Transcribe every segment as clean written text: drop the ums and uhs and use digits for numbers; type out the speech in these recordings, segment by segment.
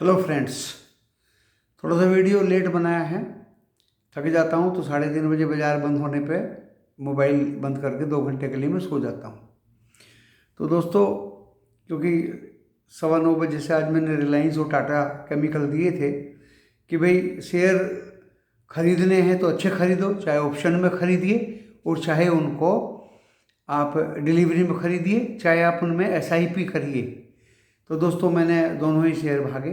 Hello friends, थोड़ा सा video late बनाया है। थक जाता हूँ तो 3:30 बजे बाज़ार बंद होने पे मोबाइल बंद करके 2 घंटे के लिए मैं सो जाता हूँ। तो दोस्तों, क्योंकि 9:15 बजे से आज मैंने रिलायंस और टाटा केमिकल दिए थे कि भाई शेयर खरीदने हैं तो अच्छे खरीदो, चाहे ऑप्शन में खरीदिए और चाहे उनको आप डिलीवरी में खरीदिए, चाहे आप उनमें SIP करिए। तो दोस्तों, मैंने दोनों ही शेयर भागे,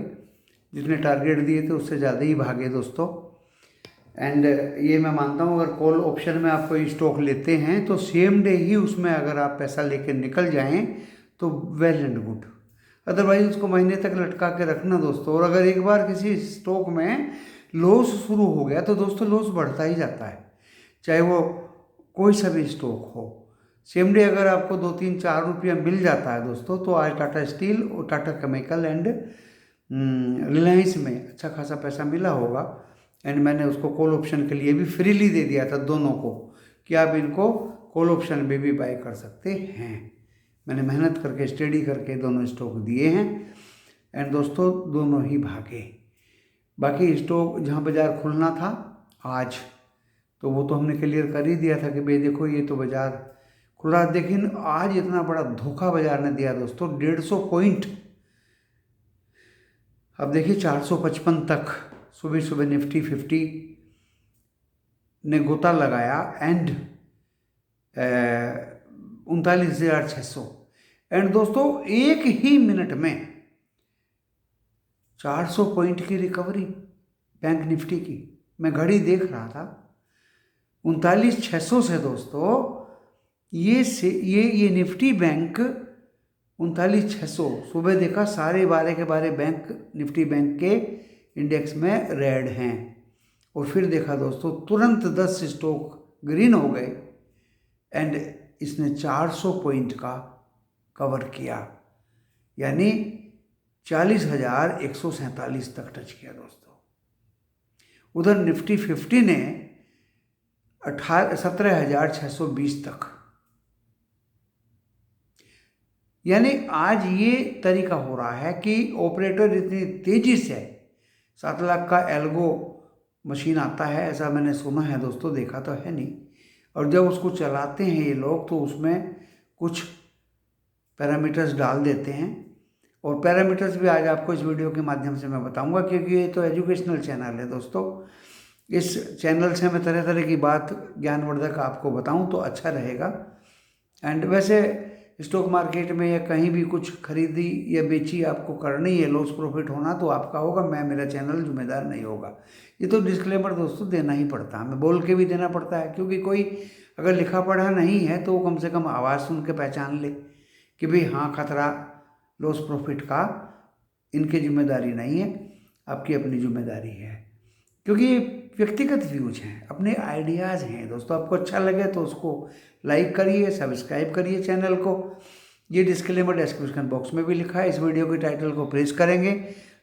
जितने टारगेट दिए थे उससे ज़्यादा ही भागे दोस्तों। एंड ये मैं मानता हूँ, अगर कॉल ऑप्शन में आप कोई स्टॉक लेते हैं तो सेम डे ही उसमें अगर आप पैसा लेके निकल जाएं तो वेल एंड गुड, अदरवाइज उसको महीने तक लटका के रखना दोस्तों। और अगर एक बार किसी स्टॉक में लॉस शुरू हो गया तो दोस्तों लॉस बढ़ता ही जाता है, चाहे वो कोई सा भी स्टॉक हो। सेम डे अगर आपको 2 3 4 रुपया मिल जाता है दोस्तों, तो आज टाटा स्टील और टाटा केमिकल एंड रिलायंस में अच्छा खासा पैसा मिला होगा। एंड मैंने उसको कॉल ऑप्शन के लिए भी फ्रीली दे दिया था दोनों को कि आप इनको कॉल ऑप्शन में भी बाय कर सकते हैं। मैंने मेहनत करके स्टडी करके दोनों स्टॉक दिए हैं एंड दोस्तों दोनों ही भागे। बाकी स्टॉक जहाँ बाज़ार खुलना था आज, तो वो तो हमने क्लियर कर ही दिया था कि भाई देखो ये तो बाज़ार खुला, लेकिन आज इतना बड़ा धोखा बाज़ार ने दिया दोस्तों, 150 पॉइंट। अब देखिए 455 तक सुबह सुबह निफ्टी 50 ने गोता लगाया एंड 39,600। एंड दोस्तों एक ही मिनट में 400 पॉइंट की रिकवरी बैंक निफ्टी की। मैं घड़ी देख रहा था, 39,600 से दोस्तों ये निफ्टी बैंक 39,600 सुबह देखा, सारे 12 के 12 बैंक निफ्टी बैंक के इंडेक्स में रेड हैं। और फिर देखा दोस्तों तुरंत 10 स्टॉक ग्रीन हो गए एंड इसने 400 पॉइंट का कवर किया, यानी 40,147 तक टच किया दोस्तों। उधर निफ्टी 50 ने 17,620 तक। यानी आज ये तरीका हो रहा है कि ऑपरेटर इतनी तेजी से 7 लाख का एल्गो मशीन आता है, ऐसा मैंने सुना है दोस्तों, देखा तो है नहीं। और जब उसको चलाते हैं ये लोग तो उसमें कुछ पैरामीटर्स डाल देते हैं, और पैरामीटर्स भी आज आपको इस वीडियो के माध्यम से मैं बताऊंगा, क्योंकि ये तो एजुकेशनल चैनल है दोस्तों। इस चैनल से मैं तरह तरह की बात ज्ञानवर्धक आपको बताऊं तो अच्छा रहेगा। एंड वैसे स्टॉक मार्केट में या कहीं भी कुछ खरीदी या बेची आपको करनी है, लॉस प्रॉफिट होना तो आपका होगा, मेरा चैनल जिम्मेदार नहीं होगा। ये तो डिस्क्लेमर दोस्तों देना ही पड़ता है, हमें बोल के भी देना पड़ता है, क्योंकि कोई अगर लिखा पढ़ा नहीं है तो वो कम से कम आवाज़ सुन के पहचान ले कि भाई हाँ, खतरा लॉस प्रॉफिट का इनकी जिम्मेदारी नहीं है, आपकी अपनी जिम्मेदारी है। क्योंकि ये व्यक्तिगत व्यूज हैं, अपने आइडियाज़ हैं दोस्तों। आपको अच्छा लगे तो उसको लाइक करिए, सब्सक्राइब करिए चैनल को। ये डिस्क्लेमर डिस्क्रिप्शन बॉक्स में भी लिखा है, इस वीडियो के टाइटल को प्रेस करेंगे,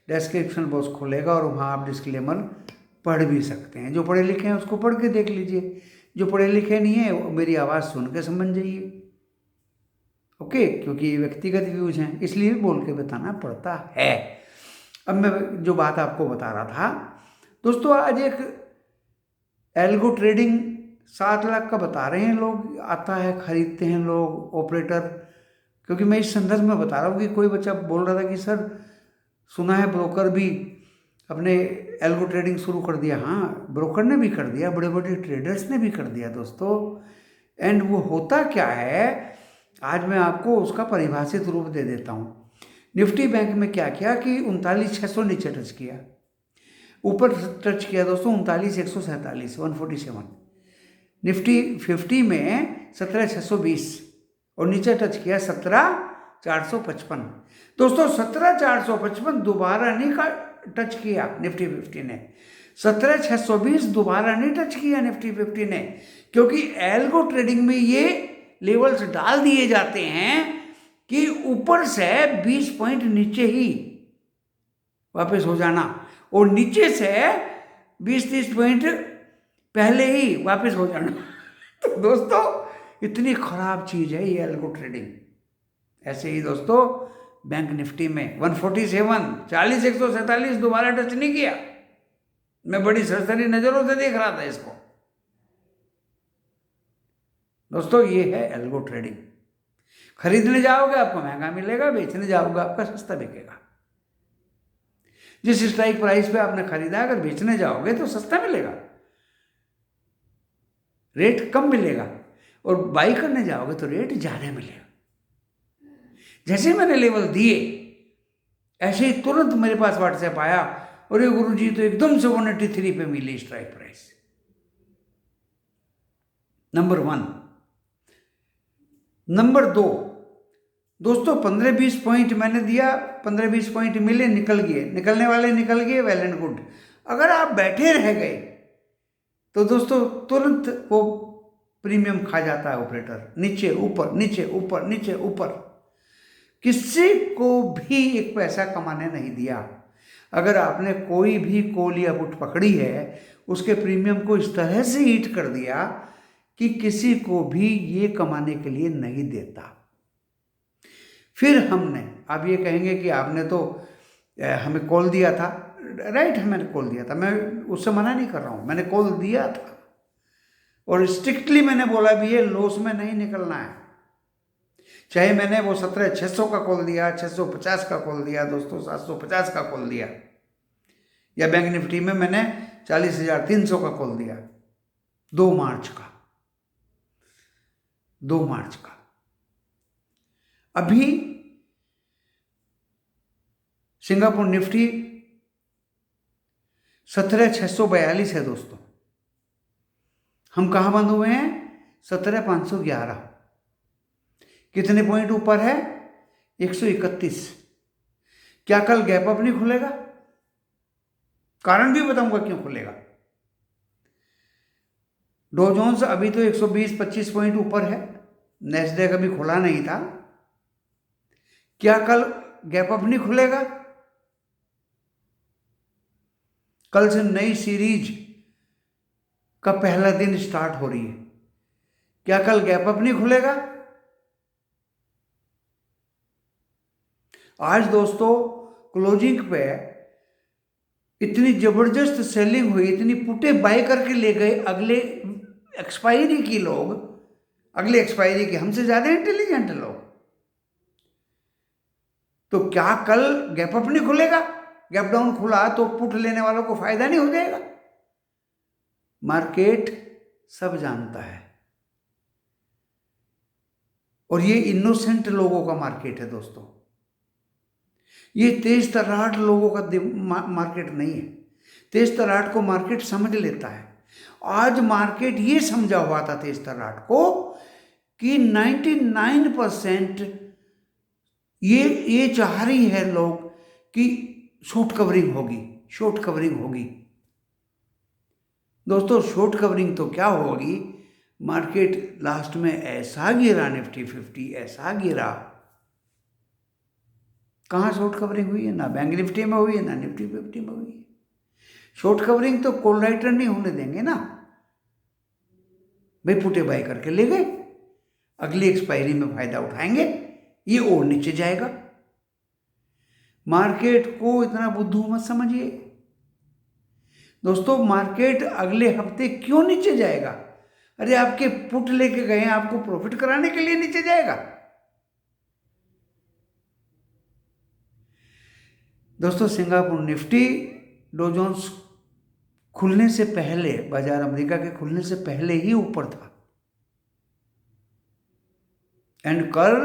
डिस्क्रिप्शन बॉक्स खुलेगा और वहाँ आप डिस्क्लेमर पढ़ भी सकते हैं। जो पढ़े लिखे हैं उसको पढ़ के देख लीजिए, जो पढ़े लिखे नहीं है वो मेरी आवाज़ सुन के समझ जाइए, ओके। क्योंकि ये व्यक्तिगत व्यूज हैं इसलिए बोल के बताना पड़ता है। अब मैं जो बात आपको बता रहा था दोस्तों, आज एक एल्गो ट्रेडिंग 7 लाख का बता रहे हैं लोग, आता है खरीदते हैं लोग ऑपरेटर। क्योंकि मैं इस संदर्भ में बता रहा हूँ कि कोई बच्चा बोल रहा था कि सर सुना है ब्रोकर भी अपने एल्गो ट्रेडिंग शुरू कर दिया। हाँ, ब्रोकर ने भी कर दिया, बड़े बड़े ट्रेडर्स ने भी कर दिया दोस्तों। एंड वो होता क्या है, आज मैं आपको उसका परिभाषित रूप दे देता हूँ। निफ्टी बैंक में क्या किया कि 39,600 नीचे टच किया, ऊपर टच किया दोस्तों 39,147 147। निफ्टी 50 में 17,620 और नीचे टच किया 17,455 दोस्तों। 17,455 दोबारा नहीं टच किया निफ्टी 50 ने, 17,620 दोबारा नहीं टच किया निफ्टी 50 ने, क्योंकि एल्गो ट्रेडिंग में ये लेवल्स डाल दिए जाते हैं कि ऊपर से 20 पॉइंट नीचे ही वापस हो जाना और नीचे से 20-30 पॉइंट पहले ही वापस हो जाना। तो दोस्तों इतनी खराब चीज़ है ये एल्गो ट्रेडिंग। ऐसे ही दोस्तों बैंक निफ्टी में 147, 40,147 दोबारा टच नहीं किया। मैं बड़ी सरसरी नजरों से देख रहा था इसको। दोस्तों ये है एल्गो ट्रेडिंग। खरीदने जाओगे आपको महंगा मिलेगा, बेचने जाओगे आपका सस्ता बिकेगा। जिस स्ट्राइक प्राइस पे आपने खरीदा, अगर बेचने जाओगे तो सस्ता मिलेगा, रेट कम मिलेगा, और बाई करने जाओगे तो रेट ज्यादा मिलेगा। जैसे मैंने लेवल दिए, ऐसे ही तुरंत मेरे पास व्हाट्सएप आया, और ये गुरुजी तो एकदम से 183 पे मिली स्ट्राइक प्राइस। नंबर 1। नंबर 2, दोस्तों 15-20 पॉइंट मैंने दिया, 15-20 पॉइंट मिले, निकल गए, निकलने वाले निकल गए, वेल एंड गुड। अगर आप बैठे रह गए तो दोस्तों तुरंत वो प्रीमियम खा जाता है ऑपरेटर, नीचे ऊपर नीचे ऊपर नीचे ऊपर। किसी को भी एक पैसा कमाने नहीं दिया। अगर आपने कोई भी कॉल या पुट पकड़ी है, उसके प्रीमियम को इस तरह से हीट कर दिया कि किसी को भी ये कमाने के लिए नहीं देता। फिर हमने, आप ये कहेंगे कि आपने तो हमें कॉल दिया था, राइट, मैंने कॉल दिया था, मैं उससे मना नहीं कर रहा हूँ, मैंने कॉल दिया था, और स्ट्रिक्टली मैंने बोला भी ये लॉस में नहीं निकलना है। चाहे मैंने वो 17,600 का कॉल दिया, 650 का कॉल दिया, दोस्तों 750 का कॉल दिया, या बैंक निफ्टी में मैंने 40,300 का कॉल दिया 2 मार्च का। अभी सिंगापुर निफ्टी 17,642 है दोस्तों। हम कहाँ बंद हुए हैं? 17,511। कितने पॉइंट ऊपर है? 131। क्या कल गैप अप नहीं खुलेगा? कारण भी बताऊंगा क्यों खुलेगा। डॉ जोन्स अभी तो 120-25 पॉइंट ऊपर है, नैस्डैक अभी खुला नहीं था। क्या कल गैप अप नहीं खुलेगा? कल से नई सीरीज का पहला दिन स्टार्ट हो रही है। क्या कल गैप अप नहीं खुलेगा? आज दोस्तों क्लोजिंग पे इतनी जबरदस्त सेलिंग हुई, इतनी पुटे बाय करके ले गए अगले एक्सपायरी की लोग, अगले एक्सपायरी के हमसे ज्यादा इंटेलिजेंट लोग। तो क्या कल गैप अप नहीं खुलेगा? गैप डाउन खुला तो पुट लेने वालों को फायदा नहीं हो जाएगा? मार्केट सब जानता है, और ये इनोसेंट लोगों का मार्केट है दोस्तों। ये तेज तर्राट लोगों का मार्केट नहीं है। तेज तर्राट को मार्केट समझ लेता है। आज मार्केट ये समझा हुआ था तेज तर्राट को कि 99% ये चाह रही है लोग कि शॉर्ट कवरिंग होगी। दोस्तों शॉर्ट कवरिंग तो क्या होगी? मार्केट लास्ट में ऐसा गिरा, निफ्टी 50 ऐसा गिरा। कहाँ शॉर्ट कवरिंग हुई है? ना बैंक निफ्टी में हुई है, ना निफ्टी 50 में हुई है। शॉर्ट कवरिंग तो कॉल राइटर नहीं होने देंगे ना भाई। पुटे बाय करके ले गए, अगली एक्सपायरी में फायदा उठाएंगे, ये और नीचे जाएगा। मार्केट को इतना बुद्धू मत समझिए दोस्तों। मार्केट अगले हफ्ते क्यों नीचे जाएगा? अरे आपके पुट लेके गए, आपको प्रॉफिट कराने के लिए नीचे जाएगा। दोस्तों सिंगापुर निफ्टी डॉ जोन्स खुलने से पहले, बाजार अमेरिका के खुलने से पहले ही ऊपर था, एंड कल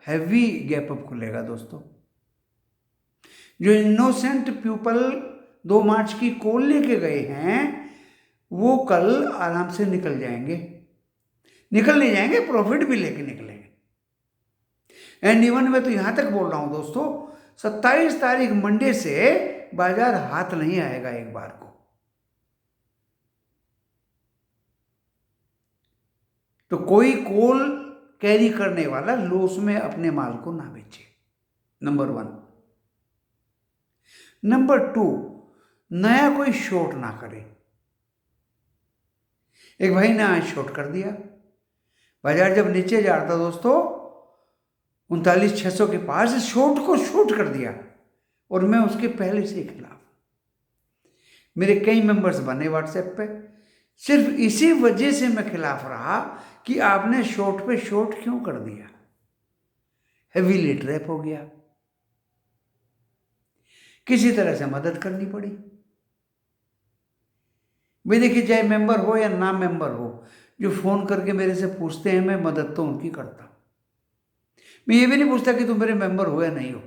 हैवी गैप अप खुलेगा दोस्तों। जो इनोसेंट पीपल 2 मार्च की कॉल लेके गए हैं, वो कल आराम से निकल नहीं जाएंगे, प्रॉफिट भी लेके निकलेंगे। एंड इवन मैं तो यहां तक बोल रहा हूं दोस्तों, 27 तारीख मंडे से बाजार हाथ नहीं आएगा एक बार को। तो कोई कॉल कैरी करने वाला लॉस में अपने माल को ना बेचे, नंबर 1। नंबर 2, नया कोई शॉर्ट ना करे। एक भाई ने आज शॉर्ट कर दिया, बाजार जब नीचे जा रहा था दोस्तों, 39,600 के पास शॉर्ट को शॉर्ट कर दिया और मैं उसके पहले से खिलाफ। मेरे कई मेंबर्स बने व्हाट्सएप पे, सिर्फ इसी वजह से मैं खिलाफ रहा कि आपने शॉर्ट पे शॉर्ट क्यों कर दिया, हेवीली ट्रैप हो गया। किसी तरह से मदद करनी पड़ी। भाई देखिए, चाहे मेंबर हो या ना मेंबर हो, जो फोन करके मेरे से पूछते हैं, मैं मदद तो उनकी करता। मैं ये भी नहीं पूछता कि तुम मेरे मेंबर हो या नहीं हो,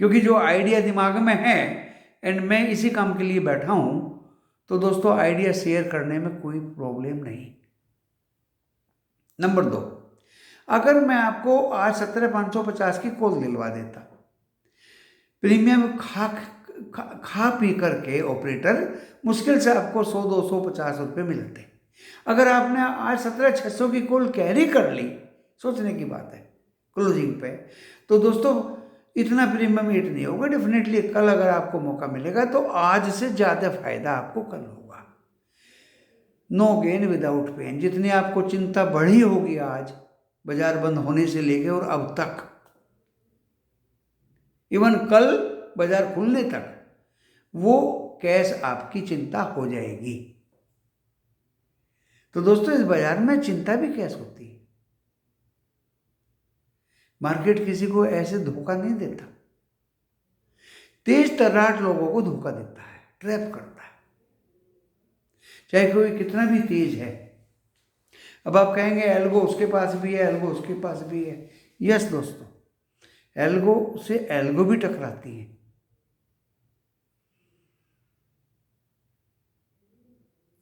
क्योंकि जो आइडिया दिमाग में है एंड मैं इसी काम के लिए बैठा हूं, तो दोस्तों आइडिया शेयर करने में कोई प्रॉब्लम नहीं। नंबर 2, अगर मैं आपको आज 17,550 की कॉल दिलवा देता, प्रीमियम खा पी करके ऑपरेटर मुश्किल से आपको 100-250 रुपये मिलते। अगर आपने आज 17,600 की कॉल कैरी कर ली, सोचने की बात है क्लोजिंग पे, तो दोस्तों इतना प्रीमियम हिट नहीं होगा। डेफिनेटली कल अगर आपको मौका मिलेगा तो आज से ज़्यादा फायदा आपको कल होगा। No gain without pain. जितनी आपको चिंता बढ़ी होगी आज बाजार बंद होने से लेके और अब तक, इवन कल बाजार खुलने तक, वो कैश आपकी चिंता हो जाएगी। तो दोस्तों इस बाजार में चिंता भी कैश होती है। मार्केट किसी को ऐसे धोखा नहीं देता, तेज तर्राट लोगों को धोखा देता है, ट्रैप करता है, चाहे कोई कितना भी तेज है। अब आप कहेंगे एल्गो उसके पास भी है, एल्गो उसके पास भी है। यस दोस्तों, एल्गो से एल्गो भी टकराती है।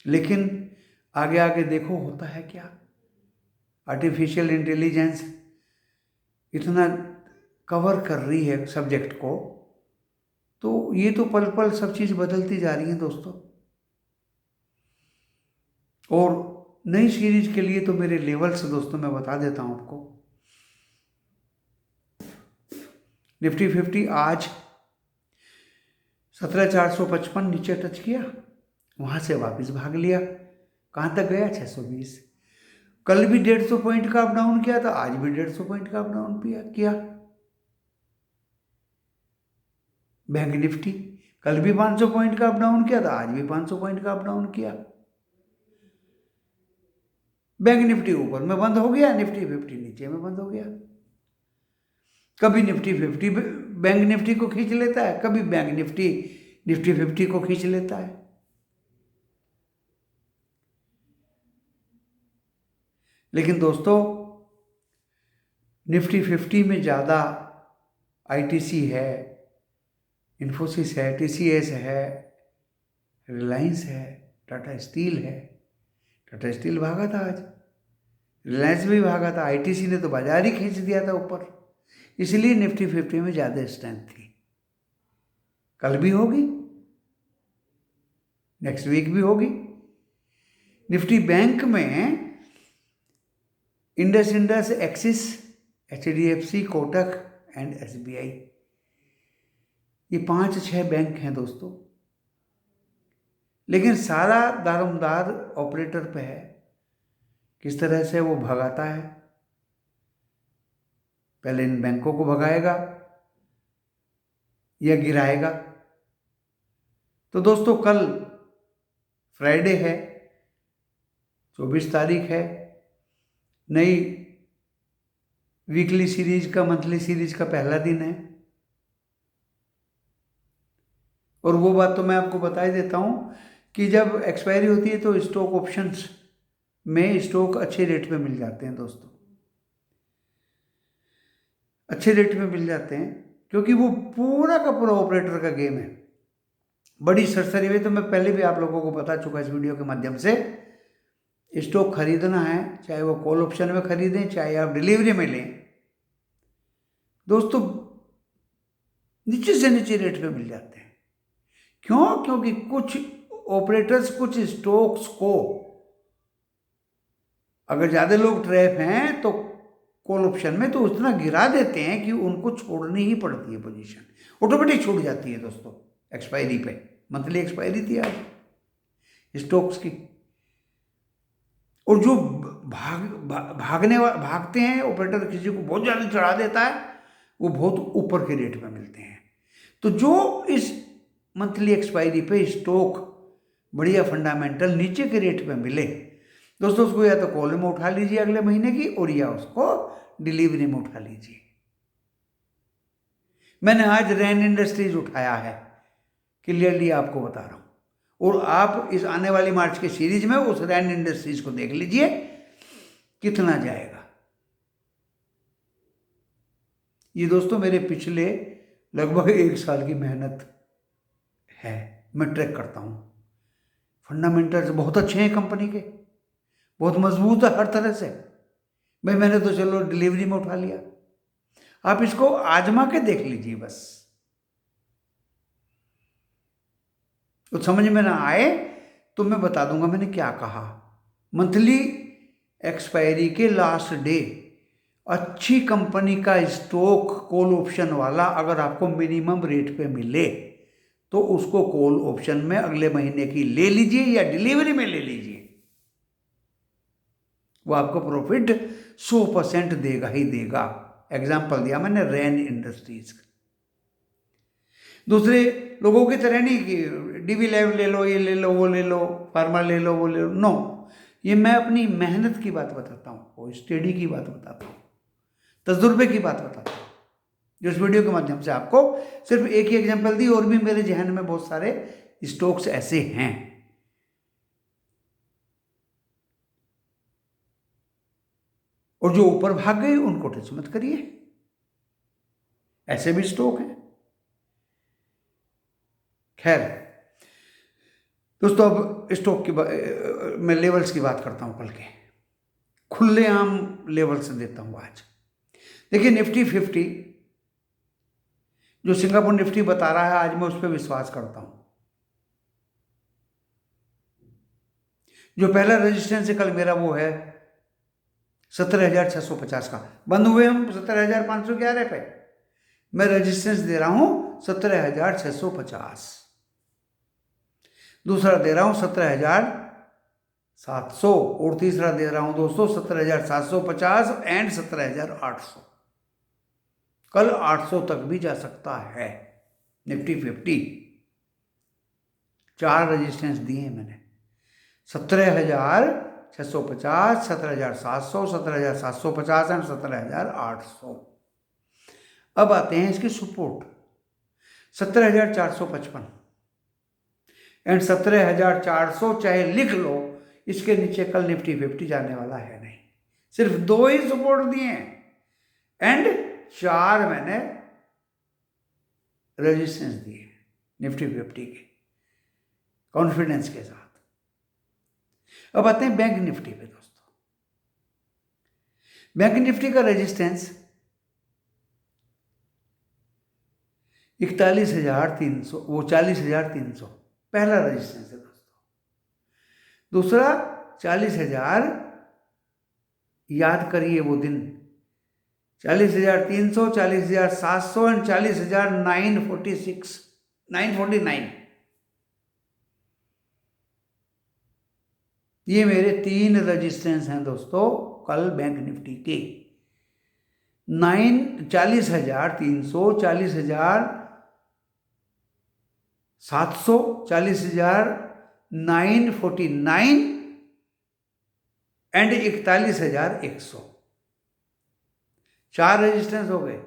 लेकिन आगे आगे देखो होता है क्या। आर्टिफिशियल इंटेलिजेंस इतना कवर कर रही है सब्जेक्ट को, तो ये तो पल पल सब चीज़ बदलती जा रही है दोस्तों। और नई सीरीज के लिए तो मेरे लेवल्स दोस्तों मैं बता देता हूं आपको। निफ्टी 50 आज 17,455 नीचे टच किया, वहां से वापस भाग लिया। कहां तक गया? 620। कल भी 150 पॉइंट का अप डाउन किया था, आज भी 150 पॉइंट का अप डाउन किया। बैंक निफ्टी कल भी 500 पॉइंट का अप डाउन किया था, आज भी 500 पॉइंट का अप डाउन किया। बैंक निफ्टी ऊपर में बंद हो गया, निफ्टी 50 नीचे में बंद हो गया। कभी निफ्टी 50 बैंक निफ्टी को खींच लेता है, कभी बैंक निफ्टी निफ्टी 50 को खींच लेता है। लेकिन दोस्तों निफ्टी 50 में ज़्यादा आईटीसी है, इन्फोसिस है, टीसीएस है, रिलायंस है, टाटा स्टील है। टाटा स्टील भागा था आज, रिलायंस भी भागा था, आईटीसी ने तो बाजार ही खींच दिया था ऊपर। इसलिए निफ्टी 50 में ज़्यादा स्ट्रेंथ थी। कल भी होगी, नेक्स्ट वीक भी होगी। निफ्टी बैंक में Indus, axis, HDFC, Kotak and SBI, ये 5-6 बैंक हैं दोस्तों। लेकिन सारा दारोमदार ऑपरेटर पे है, किस तरह से वो भगाता है। पहले इन बैंकों को भगाएगा या गिराएगा। तो दोस्तों कल फ्राइडे है, 24 तारीख है, नई वीकली सीरीज का, मंथली सीरीज का पहला दिन है। और वो बात तो मैं आपको बता ही देता हूं कि जब एक्सपायरी होती है तो स्टॉक ऑप्शंस में स्टॉक अच्छे रेट पे मिल जाते हैं दोस्तों, अच्छे रेट में मिल जाते हैं, क्योंकि वो पूरा का पूरा ऑपरेटर का गेम है। बड़ी सरसरी में तो मैं पहले भी आप लोगों को बता चुका इस वीडियो के माध्यम से। स्टॉक खरीदना है, चाहे वो कॉल ऑप्शन में खरीदें, चाहे आप डिलीवरी में लें दोस्तों, नीचे से नीचे रेट पे मिल जाते हैं। क्यों? क्योंकि कुछ ऑपरेटर्स कुछ स्टॉक्स को, अगर ज़्यादा लोग ट्रैप हैं तो कॉल ऑप्शन में, तो उतना गिरा देते हैं कि उनको छोड़नी ही पड़ती है पोजीशन, ऑटोमेटिक छूट जाती है दोस्तों एक्सपायरी पे। मंथली एक्सपायरी थी आज स्टॉक्स की, और जो भागते हैं ऑपरेटर, किसी को बहुत ज़्यादा चढ़ा देता है, वो बहुत ऊपर के रेट में मिलते हैं। तो जो इस मंथली एक्सपायरी पे स्टॉक बढ़िया फंडामेंटल नीचे के रेट पे मिले दोस्तों, उसको या तो कॉल में उठा लीजिए अगले महीने की, और या उसको डिलीवरी में उठा लीजिए। मैंने आज रैन इंडस्ट्रीज उठाया है, क्लियरली आपको बता रहा हूं, और आप इस आने वाली मार्च के सीरीज में उस रैन इंडस्ट्रीज को देख लीजिए कितना जाएगा। ये दोस्तों मेरे पिछले लगभग 1 साल की मेहनत है, मैं ट्रैक करता हूं। फंडामेंटल्स बहुत अच्छे हैं कंपनी के, बहुत मजबूत है हर तरह से। भाई मैंने तो चलो डिलीवरी में उठा लिया, आप इसको आजमा के देख लीजिए बस। तो समझ में ना आए तो मैं बता दूंगा मैंने क्या कहा। मंथली एक्सपायरी के लास्ट डे अच्छी कंपनी का स्टॉक कॉल ऑप्शन वाला अगर आपको मिनिमम रेट पे मिले तो उसको कॉल ऑप्शन में अगले महीने की ले लीजिए या डिलीवरी में ले लीजिए, वो आपको प्रॉफिट 100% देगा ही देगा। एग्जाम्पल दिया मैंने रैन इंडस्ट्रीज का। दूसरे लोगों की तरह नहीं कि डीवी लैब ले लो, ये ले लो, वो ले लो, फार्मा ले लो, वो ले लो, नो। ये मैं अपनी मेहनत की बात बताता हूँ और स्टडी की बात बताता हूँ, तजुर्बे की बात बताता हूँ, जो इस वीडियो के माध्यम से आपको सिर्फ एक ही एग्जाम्पल दी, और भी मेरे जहन में बहुत सारे स्टॉक्स ऐसे हैं। और जो ऊपर भाग गए उनको टच मत करिए, ऐसे भी स्टॉक हैं। खैर दोस्तों, अब स्टॉक की मैं लेवल्स की बात करता हूं, कल के खुलेआम लेवल्स देता हूं आज। देखिए निफ्टी 50 जो सिंगापुर निफ्टी बता रहा है, आज मैं उस पर विश्वास करता हूं। जो पहला रेजिस्टेंस है कल मेरा वो है 17,650 का। बंद हुए हम 17,511 पे, मैं रेजिस्टेंस दे रहा हूं 17,650। दूसरा दे रहा हूं 17,700, और तीसरा दे रहा हूं दोस्तों 17,750 एंड 17,800। कल 800 तक भी जा सकता है निफ्टी 50। 4 रेजिस्टेंस दिए मैंने, 17,650, 17,700, 17,750 एंड 17,800। अब आते हैं इसकी सपोर्ट 17,455 एंड 17,400, चाहे लिख लो, इसके नीचे कल निफ्टी 50 जाने वाला है नहीं। सिर्फ 2 ही सपोर्ट दिए एंड 4 मैंने रेजिस्टेंस दिए निफ्टी 50 के कॉन्फिडेंस के साथ। अब आते हैं बैंक निफ्टी पे दोस्तों। बैंक निफ्टी का रेजिस्टेंस 41,300, वो 40,300 पहला रेजिस्टेंस है दोस्तों। दूसरा 40,000, याद करिए वो दिन, 40,300, 40,700 एंड 40,949। ये मेरे 3 रेजिस्टेंस हैं दोस्तों कल बैंक निफ्टी के। 40,300, 40,700, 40,949 एंड 41,100। 4 रेजिस्टेंस हो गए।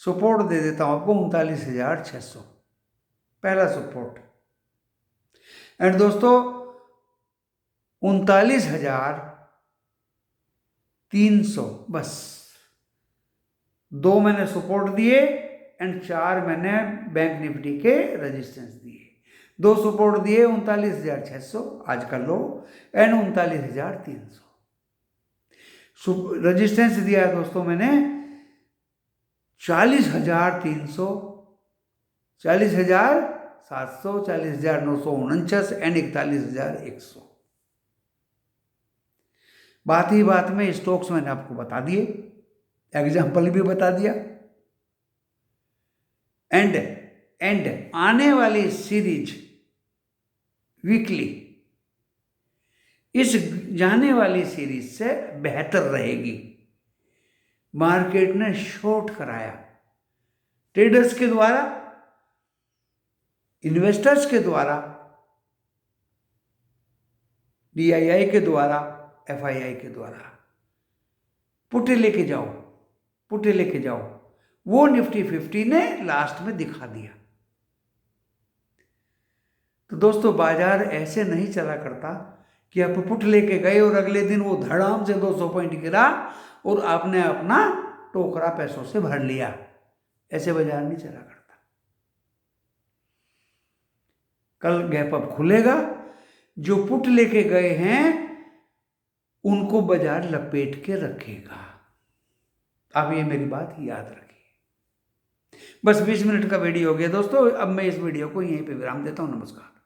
सपोर्ट दे देता हूं आपको 39,600 पहला सपोर्ट। एंड दोस्तों 39,300, बस 2 मैंने सपोर्ट दिए एंड 4 मैंने बैंक निफ्टी के रेजिस्टेंस दिए। 2 सपोर्ट दिए 39,600 आज का लो एंड 39,300। रेजिस्टेंस दिया है दोस्तों मैंने 40,300, 40,700, 40,949 एंड 41,100। बात ही बात में स्टॉक्स मैंने आपको बता दिए, एग्जाम्पल भी बता दिया। एंड आने वाली सीरीज वीकली इस जाने वाली सीरीज से बेहतर रहेगी। मार्केट ने शॉर्ट कराया, ट्रेडर्स के द्वारा, इन्वेस्टर्स के द्वारा, DII के द्वारा, FII के द्वारा। पुटे लेके जाओ, पुटे लेके जाओ, वो निफ्टी 50 ने लास्ट में दिखा दिया। तो दोस्तों बाजार ऐसे नहीं चला करता कि आप पुट लेके गए और अगले दिन वो धड़ाम से 200 पॉइंट गिरा और आपने अपना टोकरा पैसों से भर लिया। ऐसे बाजार नहीं चला करता। कल गैप अप खुलेगा, जो पुट लेके गए हैं उनको बाजार लपेट के रखेगा। आप ये मेरी बात याद रखिए। बस 20 मिनट का वीडियो हो गया दोस्तों। अब मैं इस वीडियो को यहीं पे विराम देता हूँ। नमस्कार।